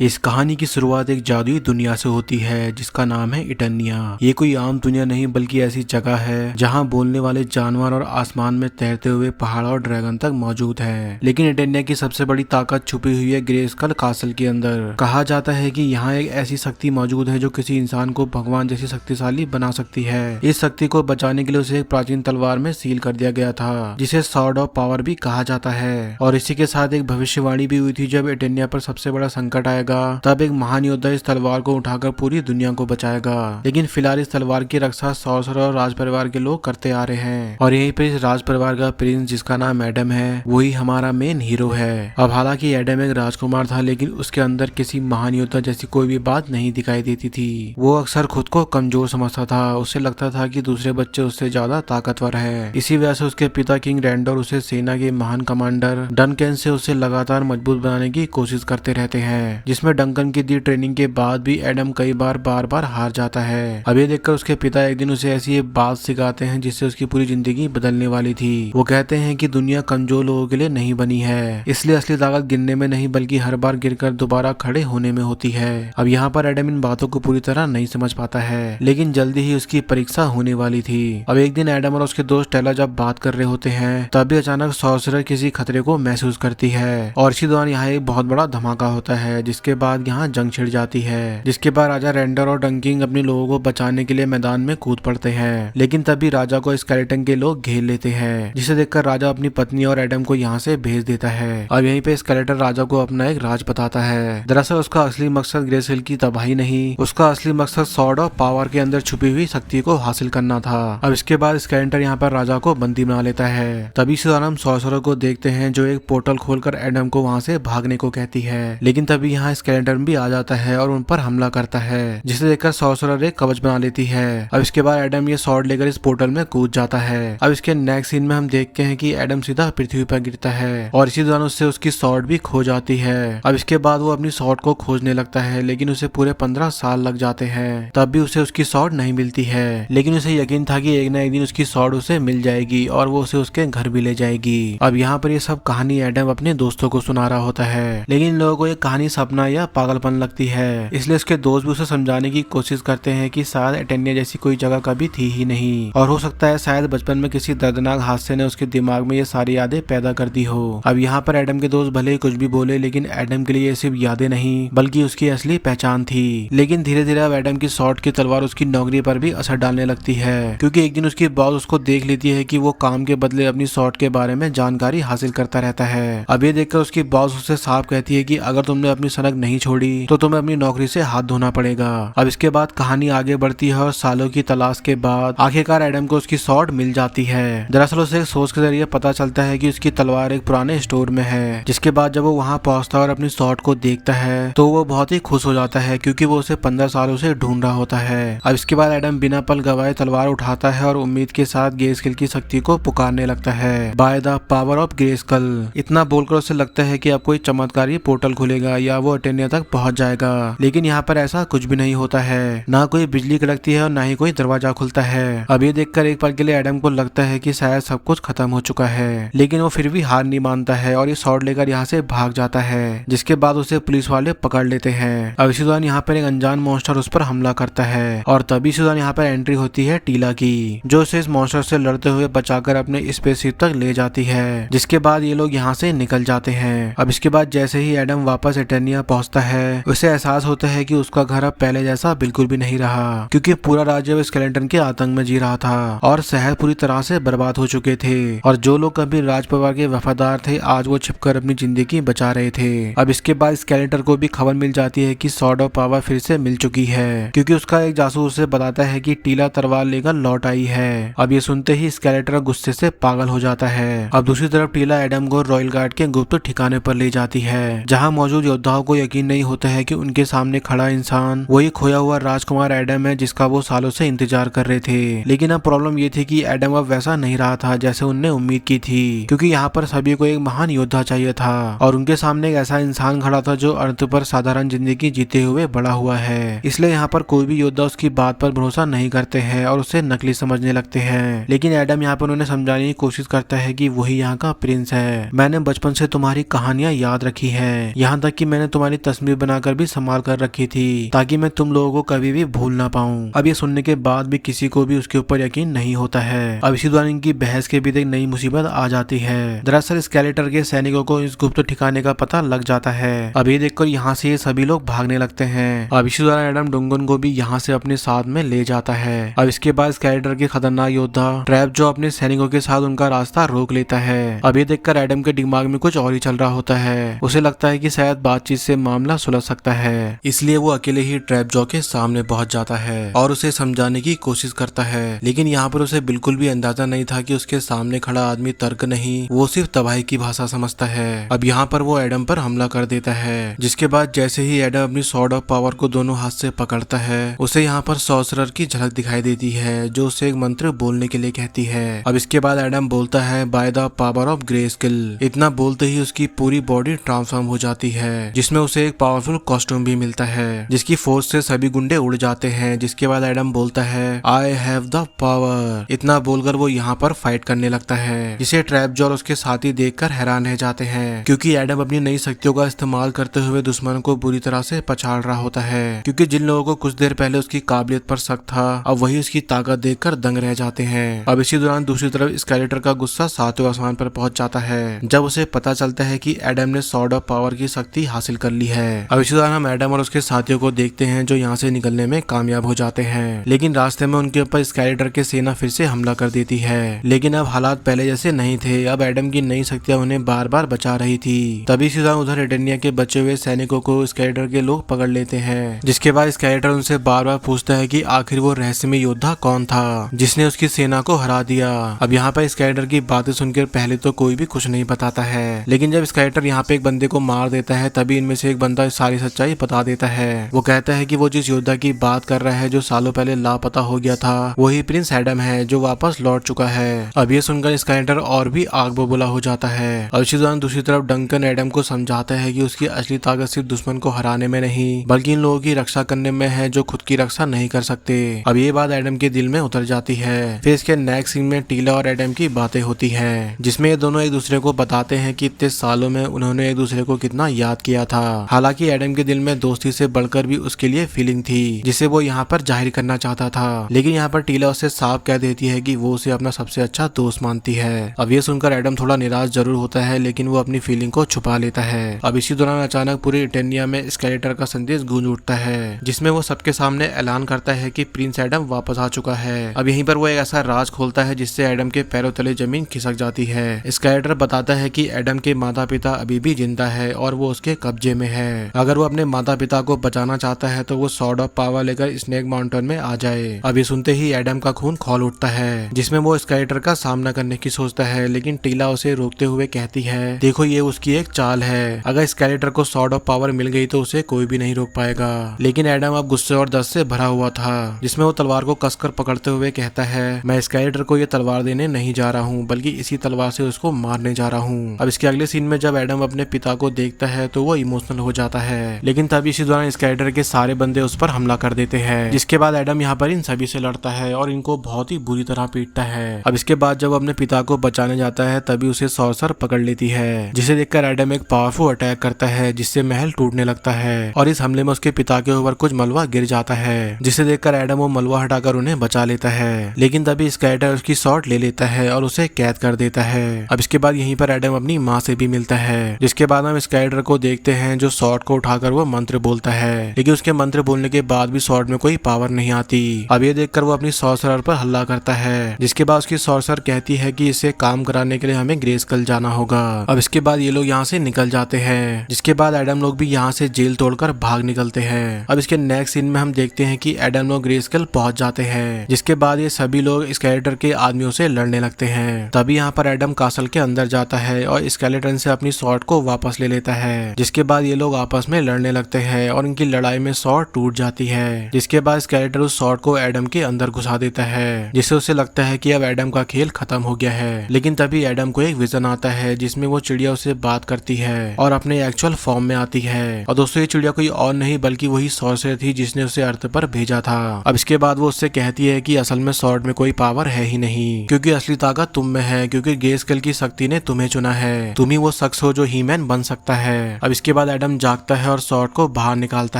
इस कहानी की शुरुआत एक जादुई दुनिया से होती है जिसका नाम है इटर्निया। ये कोई आम दुनिया नहीं बल्कि ऐसी जगह है जहाँ बोलने वाले जानवर और आसमान में तैरते हुए पहाड़ और ड्रैगन तक मौजूद है। लेकिन इटर्निया की सबसे बड़ी ताकत छुपी हुई है ग्रेस्कल कासल के अंदर। कहा जाता है कि यहाँ एक ऐसी शक्ति मौजूद है जो किसी इंसान को भगवान जैसी शक्तिशाली बना सकती है। इस शक्ति को बचाने के लिए उसे एक प्राचीन तलवार में सील कर दिया गया था जिसे सॉर्ड ऑफ पावर भी कहा जाता है। और इसी के साथ एक भविष्यवाणी भी हुई थी, जब इटर्निया पर सबसे बड़ा संकट आएगा तब एक महान योद्धा इस तलवार को उठाकर पूरी दुनिया को बचाएगा। लेकिन फिलहाल इस तलवार की रक्षा सॉर्सरर और राज परिवार के लोग करते आ रहे हैं और यहीं पे इस राज परिवार का प्रिंस जिसका नाम एडम है वही हमारा मेन हीरो है। अब हालांकि एडम एक राजकुमार था लेकिन उसके अंदर किसी महान योद्धा जैसी कोई भी बात नहीं दिखाई देती थी। वो अक्सर खुद को कमजोर समझता था। उसे लगता था कि दूसरे बच्चे उससे ज्यादा ताकतवर है। इसी वजह से उसके पिता किंग रैंडोर उसे सेना के महान कमांडर डनकन से उसे लगातार मजबूत बनाने की कोशिश करते रहते हैं, जिसमें डंकन की दी ट्रेनिंग के बाद भी एडम कई बार हार जाता है। अब ये देखकर उसके पिता एक दिन उसे ऐसी एक बात सिखाते हैं जिससे उसकी पूरी जिंदगी बदलने वाली थी। वो कहते हैं कि दुनिया कमजोर लोगों के लिए नहीं बनी है, इसलिए असली ताकत गिरने में नहीं बल्कि हर बार गिरकर दोबारा खड़े होने में होती है। अब यहाँ पर एडम इन बातों को पूरी तरह नहीं समझ पाता है, लेकिन जल्दी ही उसकी परीक्षा होने वाली थी। अब एक दिन एडम और उसके दोस्त टेला जब बात कर रहे होते हैं तभी अचानक सॉर्सरर किसी खतरे को महसूस करती है और इसी दौरान यहाँ एक बहुत बड़ा धमाका होता है, जिसके बाद यहाँ जंग छिड़ जाती है। जिसके बाद राजा रेंडर और डंकिंग अपने लोगों को बचाने के लिए मैदान में कूद पड़ते हैं, लेकिन तभी राजा को स्केलेटन के लोग घेर लेते हैं, जिसे देखकर राजा अपनी पत्नी और एडम को यहाँ से भेज देता है। अब यहीं पे स्केलेटन राजा को अपना एक राज बताता है। दरअसल उसका असली मकसद ग्रेस्केल की तबाही नहीं, उसका असली मकसद सॉर्ड ऑफ पावर के अंदर छुपी हुई शक्ति को हासिल करना था। अब इसके बाद स्केलेटन यहाँ पर राजा को बंदी बना लेता है। तभी से हम सॉर्सरर को देखते हैं जो एक पोर्टल खोलकर एडम को वहाँ से भागने को कहती है, लेकिन तभी यहाँ स्केलेटन भी आ जाता है और उन पर हमला करता है, जिसे देखकर सॉर्सरर एक कवच बना लेती है। अब इसके बाद एडम ये सॉर्ड लेकर इस पोर्टल में कूद जाता है। अब इसके नेक्स्ट सीन में हम देखते हैं कि एडम सीधा पृथ्वी पर गिरता है और इसी दौरान उससे उसकी सॉर्ड भी खो जाती है। अब इसके बाद वो अपनी सॉर्ड को खोजने लगता है, लेकिन उसे पूरे 15 साल लग जाते हैं, तब भी उसे उसकी सॉर्ड नहीं मिलती है। लेकिन उसे यकीन था कि एक न एक दिन उसकी सॉर्ड उसे मिल जाएगी और वो उसे उसके घर भी ले जाएगी। अब यहाँ पर ये सब कहानी एडम अपने दोस्तों को सुना रहा होता है, लेकिन इन लोगों को ये कहानी सपना या पागलपन लगती है, इसलिए उसके दोस्त भी उसे समझाने की कोशिश करते हैं कि शायद इटर्निया जैसी कोई जगह कभी थी ही नहीं और हो सकता है शायद बचपन में किसी दर्दनाक हादसे ने उसके दिमाग में ये सारी यादें पैदा कर दी हो। अब यहाँ पर एडम के दोस्त भले ही कुछ भी बोले, लेकिन एडम के लिए ये सिर्फ यादें नहीं बल्कि उसकी असली पहचान थी। लेकिन धीरे धीरे अब एडम की सॉर्ड की तलवार उसकी नौकरी पर भी असर डालने लगती है, क्योंकि एक दिन उसकी बॉस उसको देख लेती है कि वो काम के बदले अपनी सॉर्ड के बारे में जानकारी हासिल करता रहता है। अब ये देखकर उसकी बॉस उससे साफ कहती है कि अगर तुमने अपनी सनक नहीं छोड़ी तो तुम्हें अपनी नौकरी से हाथ धोना पड़ेगा। अब इसके बाद कहानी आगे बढ़ती है और सालों की तलाश के बाद आखिरकार एडम को उसकी सॉर्ड मिल जाती है। दरअसल उसे एक सोच के जरिए पता चलता है कि उसकी तलवार एक पुराने स्टोर में है, जिसके बाद जब वो वहाँ पहुँचता है और अपनी सॉर्ड को देखता है तो वो बहुत ही खुश हो जाता है, क्योंकि वो उसे 15 सालों से ढूंढ रहा होता है। अब इसके बाद एडम बिना पल गवाए तलवार उठाता है और उम्मीद के साथ ग्रेस्केल की शक्ति को पुकारने लगता है, by the power of greyscale. इतना बोलकर उसे लगता है कि अब कोई चमत्कारी पोर्टल खुलेगा या वो इटर्निया तक पहुंच जाएगा, लेकिन यहाँ पर ऐसा कुछ भी नहीं होता है। ना कोई बिजली कड़कती है और ना ही कोई दरवाजा खुलता है। अब ये देखकर एक पल के लिए एडम को लगता है कि शायद सब कुछ खत्म हो चुका है, लेकिन वो फिर भी हार नहीं मानता है और ये सॉर्ड लेकर यहाँ से भाग जाता है, जिसके बाद उसे पुलिस वाले पकड़ लेते हैं। अब इसी दौरान यहाँ पर एक अनजान मॉन्स्टर उस पर हमला करता है और तभी इसी दौरान यहाँ पर एंट्री होती है टीला की, जो उसे इस मॉन्स्टर से लड़ते हुए बचाकर अपने स्पेसशिप तक ले जाती है, जिसके बाद ये लोग यहाँ से निकल जाते हैं। अब इसके बाद जैसे ही एडम वापस इटर्निया पहुंचता है उसे एहसास होता है कि उसका घर अब पहले जैसा बिल्कुल भी नहीं रहा, क्योंकि पूरा राज्य स्केलेटन के आतंक में जी रहा था और शहर पूरी तरह से बर्बाद हो चुके थे और जो लोग कभी राज परिवार के वफादार थे आज वो छिपकर अपनी जिंदगी बचा रहे थे। अब इसके बाद स्केलेटन को भी खबर मिल जाती है कि सॉर्ड ऑफ पावर फिर से मिल चुकी है, क्योंकि उसका एक जासूस उसे बताता है कि टीला तलवार लेकर लौट आई है। अब ये सुनते ही स्केलेटन गुस्से से पागल हो जाता है। अब दूसरी तरफ टीला एडम को रॉयल गार्ड के गुप्त ठिकाने पर ले जाती है, जहाँ मौजूद योद्धाओं को यकीन नहीं होता है कि उनके सामने खड़ा इंसान वही खोया हुआ राजकुमार एडम है जिसका वो सालों से इंतजार कर रहे थे। लेकिन अब प्रॉब्लम ये थी कि एडम अब वैसा नहीं रहा था जैसे उनने उम्मीद की थी, क्योंकि यहाँ पर सभी को एक महान योद्धा चाहिए था और उनके सामने एक ऐसा इंसान खड़ा था जो अर्थ पर साधारण जिंदगी जीते हुए बड़ा हुआ है। इसलिए यहाँ पर कोई भी योद्धा उसकी बात पर भरोसा नहीं करते हैं और उसे नकली समझने लगते हैं। लेकिन एडम यहाँ पर उन्हें समझाने की कोशिश करता है कि वही यहाँ का प्रिंस है। मैंने बचपन से तुम्हारी कहानियां याद रखी है, यहाँ तक कि मैंने तुम्हारी तुम्हारी तस्वीर बनाकर भी संभाल कर रखी थी ताकि मैं तुम लोगों को कभी भी भूल ना पाऊं। अब ये सुनने के बाद भी किसी को भी उसके ऊपर यकीन नहीं होता है। अब इसी दौरान इनकी बहस के बीच एक नई मुसीबत आ जाती है। दरअसल स्केलेटर के सैनिकों को इस गुप्त ठिकाने का पता लग जाता है। अब ये देखकर यहाँ से ये सभी लोग भागने लगते हैं। अब इसी दौरान एडम डुंगन को भी यहाँ से अपने साथ में ले जाता है। अब इसके बाद स्केलेटर के खतरनाक योद्धा ट्रैप जो अपने सैनिकों के साथ उनका रास्ता रोक लेता है। अब ये देखकर एडम के दिमाग में कुछ और ही चल रहा होता है। उसे लगता है कि शायद बातचीत से मामला सुलझ सकता है, इसलिए वो अकेले ही ट्रैप जो के सामने पहुंच जाता है और उसे समझाने की कोशिश करता है। लेकिन यहाँ पर उसे बिल्कुल भी अंदाजा नहीं था कि उसके सामने खड़ा आदमी तर्क नहीं, वो सिर्फ तबाही की भाषा समझता है। अब यहाँ पर वो एडम पर हमला कर देता है, जिसके बाद जैसे ही एडम अपनी सॉर्ड ऑफ पावर को दोनों हाथ से पकड़ता है, उसे यहाँ पर सॉर्सरर की झलक दिखाई देती है जो उसे एक मंत्र बोलने के लिए कहती है। अब इसके बाद एडम बोलता है by the power of grey skill. इतना बोलते ही उसकी पूरी बॉडी ट्रांसफॉर्म हो जाती है, जिसमें उसे एक पावरफुल कॉस्ट्यूम भी मिलता है जिसकी फोर्स से सभी गुंडे उड़ जाते हैं। जिसके बाद एडम बोलता है आई हैव द पावर। इतना बोलकर वो यहाँ पर फाइट करने लगता है, जिसे ट्रैप जो और उसके साथी देखकर हैरान रह जाते हैं, क्योंकि एडम अपनी नई शक्तियों का इस्तेमाल करते हुए दुश्मन को बुरी तरह से पछाड़ रहा होता है। क्योंकि जिन लोगों को कुछ देर पहले उसकी काबिलियत पर शक था, अब वही उसकी ताकत देखकर दंग रह जाते हैं। अब इसी दौरान दूसरी तरफ स्केलेटर का गुस्सा सातवें आसमान पर पहुंच जाता है जब उसे पता चलता है कि एडम ने सॉर्ड ऑफ पावर की शक्ति हासिल कर ली है। अब इसी दौरान हम एडम और उसके साथियों को देखते हैं जो यहाँ से निकलने में कामयाब हो जाते हैं, लेकिन रास्ते में उनके ऊपर स्केलेटर के सेना फिर से हमला कर देती है। लेकिन अब हालात पहले जैसे नहीं थे। अब एडम की नई शक्तियां उन्हें बार बार बचा रही थी। तभी सीधा उधर एडेनिया के बचे हुए सैनिकों को स्केलेटर के लोग पकड़ लेते हैं, जिसके बाद स्केलेटर उनसे बार बार पूछता है कि आखिर वो रहस्यमय योद्धा कौन था जिसने उसकी सेना को हरा दिया। अब यहाँ पर स्केलेटर की बातें सुनकर पहले तो कोई भी कुछ नहीं बताता है, लेकिन जब स्केलेटर यहाँ पे एक बंदे को मार देता है तभी इनमें से एक बंदा सारी सच्चाई बता देता है। वो कहता है कि वो जिस योद्धा की बात कर रहा है जो सालों पहले लापता हो गया था, वही प्रिंस एडम है जो वापस लौट चुका है। अब ये सुनकर स्केलेटर और भी आग बबूला हो जाता है। और इसी दौरान दूसरी तरफ डंकन एडम को समझाता है कि उसकी असली ताकत सिर्फ दुश्मन को हराने में नहीं बल्कि इन लोगों की रक्षा करने में है जो खुद की रक्षा नहीं कर सकते। अब ये बात एडम के दिल में उतर जाती है। फिर इसके नेक्स्ट सीन में टीला और एडम की बातें होती है, जिसमें ये दोनों एक दूसरे को बताते हैं कि इतने सालों में उन्होंने एक दूसरे को कितना याद किया था। हालांकि एडम के दिल में दोस्ती से बढ़कर भी उसके लिए फीलिंग थी जिसे वो यहाँ पर जाहिर करना चाहता था, लेकिन यहाँ पर टीला उससे साफ कह देती है कि वो उसे अपना सबसे अच्छा दोस्त मानती है। अब ये सुनकर एडम थोड़ा निराश जरूर होता है, लेकिन वो अपनी फीलिंग को छुपा लेता है। अब इसी दौरान अचानक पूरी इटेनिया में स्केलेटर का संदेश गूंज उठता है, जिसमें वो सबके सामने ऐलान करता है कि प्रिंस एडम वापस आ चुका है। अब यहीं पर वो एक ऐसा राज खोलता है जिससे एडम के पैरों तले जमीन खिसक जाती है। स्केलेटर बताता है कि एडम के माता पिता अभी भी जिंदा है और वो उसके कब्जे में है। अगर वो अपने माता पिता को बचाना चाहता है तो वो सॉर्ड ऑफ पावर लेकर स्नेक माउंटेन में आ जाए। अब ये सुनते ही एडम का खून खौल उठता है, जिसमें वो स्केलेटर का सामना करने की सोचता है, लेकिन टीला उसे रोकते हुए कहती है देखो ये उसकी एक चाल है, अगर स्केलेटर को सॉर्ड ऑफ पावर मिल गई तो उसे कोई भी नहीं रोक पाएगा। लेकिन एडम अब गुस्से और दर्द से भरा हुआ था, जिसमें वो तलवार को कसकर पकड़ते हुए कहता है मैं स्केलेटर को ये तलवार देने नहीं जा रहा हूँ बल्कि इसी तलवार से उसको मारने जा रहा हूँ। अब इसके अगले सीन में जब एडम अपने पिता को देखता है तो वो इमोशनल हो जाता है, लेकिन तभी इसी दौरान स्केलेटर के सारे बंदे उस पर हमला कर देते हैं, जिसके बाद एडम यहाँ पर इन सभी से लड़ता है और इनको बहुत ही बुरी तरह पीटता है। अब इसके बाद जब अपने पिता को बचाने जाता है तभी उसे सॉर्सर पकड़ लेती है, जिसे देखकर एडम एक पावरफुल अटैक करता है जिससे महल टूटने लगता है और इस हमले में उसके पिता के ऊपर कुछ मलबा गिर जाता है, जिसे देखकर एडम वो मलबा हटाकर उन्हें बचा लेता है। लेकिन तभी स्केलेटर उसकी शॉट ले लेता है और उसे कैद कर देता है। अब इसके बाद यहीं पर एडम अपनी माँ से भी मिलता है, जिसके बाद हम स्केलेटर को देखते हैं जो शॉट को उठाकर वो मंत्र बोलता है, लेकिन उसके मंत्र बोलने के बाद भी शॉट में कोई पावर नहीं आती। अब ये देखकर वो अपनी सॉर्सरर पर हमला करता है, जिसके बाद उसकी सॉर्सर कहती है कि इसे काम कराने के लिए हमें ग्रे स्किल जाना होगा। अब इसके बाद ये लोग यहाँ से निकल जाते हैं, जिसके बाद एडम लोग भी यहाँ से जेल तोड़कर भाग निकलते हैं। अब इसके नेक्स्ट सीन में हम देखते हैं कि एडम लोग ग्रे स्किल पहुंच जाते हैं, जिसके बाद ये सभी लोग स्केलेटर के आदमियों से लड़ने लगते हैं। तभी यहाँ पर एडम कासल के अंदर जाता है और स्केलेटन से अपनी स्वॉर्ड को वापस ले लेता है, जिसके बाद ये लोग आपस में लड़ने लगते हैं और इनकी लड़ाई में स्वॉर्ड टूट जाती है, जिसके बाद स्केलेटर उस स्वॉर्ड को एडम के अंदर घुसा देता है, जिससे उसे लगता है कि अब एडम का खेल खत्म हो गया है। लेकिन तभी एडम को एक विजन आता है जिसमें वो चिड़िया उससे बात करती है और अपने एक्चुअल फॉर्म में आती है। और दोस्तों ये चिड़िया कोई और नहीं बल्कि वही सॉर्सर थी जिसने उसे अर्थ पर भेजा था। अब इसके बाद वो उससे कहती है कि असल में स्वॉर्ड में कोई पावर है ही नहीं, क्योंकि असली ताकत तुम में है, क्योंकि ग्रे स्केल की शक्ति ने तुम्हें चुना है, तुम ही वो शख्स हो जो ही मैन बन सकता है। अब इसके बाद एडम जागता है और सॉर्ड को बाहर निकालता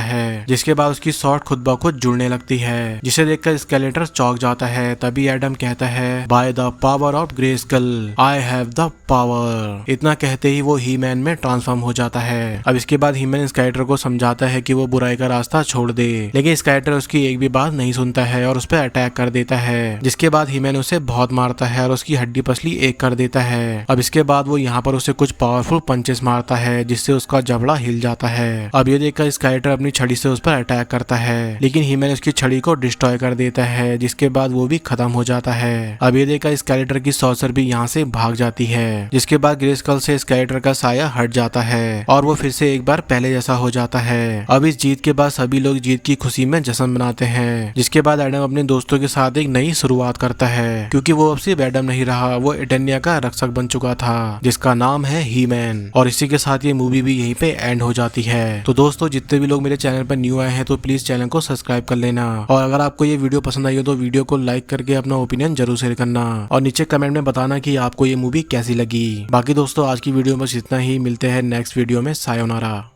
है, जिसके बाद उसकी सॉर्ड खुद ब खुद जुड़ने लगती है, जिसे देखकर स्केलेटर चौंक जाता है। तभी एडम कहता है, by the power of Grayskull I have the power. इतना कहते ही वो ही मैन में ट्रांसफॉर्म हो जाता है। अब इसके बाद ही मैन स्केलेटर को समझाता है कि वो बुराई का रास्ता छोड़ दे, लेकिन स्केलेटर उसकी एक भी बात नहीं सुनता है और उस पर अटैक कर देता है, जिसके बाद ही मैन उसे बहुत मारता है और उसकी हड्डी पसली एक कर देता है। अब इसके बाद वो यहाँ पर उसे कुछ पावरफुल पंचेस मारता है, जिससे उसका जबड़ा हिल जाता है। अब ये देखकर स्केलेटर अपनी छड़ी से उस पर अटैक करता है, लेकिन ही मैन उसकी छड़ी को डिस्ट्रॉय कर देता है, जिसके बाद वो भी खत्म हो जाता है। अब ये देखकर स्केलेटर की सॉर्सर भी यहाँ से भाग जाती है, जिसके बाद ग्रेस्कुल से स्केलेटर का साया हट जाता है और वो फिर से एक बार पहले जैसा हो जाता है। अब इस जीत के बाद सभी लोग जीत की खुशी में जश्न मनाते हैं, जिसके बाद एडम अपने दोस्तों के साथ एक नई शुरुआत करता है, क्योंकि वो अब सिर्फ एडम नहीं रहा, वो इटर्निया का रक्षक बन चुका था, जिसका नाम है ही मैन। और इसी के साथ ये मूवी भी यहीं पे एंड हो जाती है। तो दोस्तों, जितने भी लोग मेरे चैनल पर न्यू आए हैं तो प्लीज चैनल को सब्सक्राइब कर लेना, और अगर आपको ये वीडियो पसंद आई हो तो वीडियो को लाइक करके अपना ओपिनियन जरूर शेयर करना, और नीचे कमेंट में बताना कि आपको ये मूवी कैसी लगी। बाकी दोस्तों, आज की वीडियो में बस इतना ही। मिलते हैं नेक्स्ट वीडियो में। सायोनारा।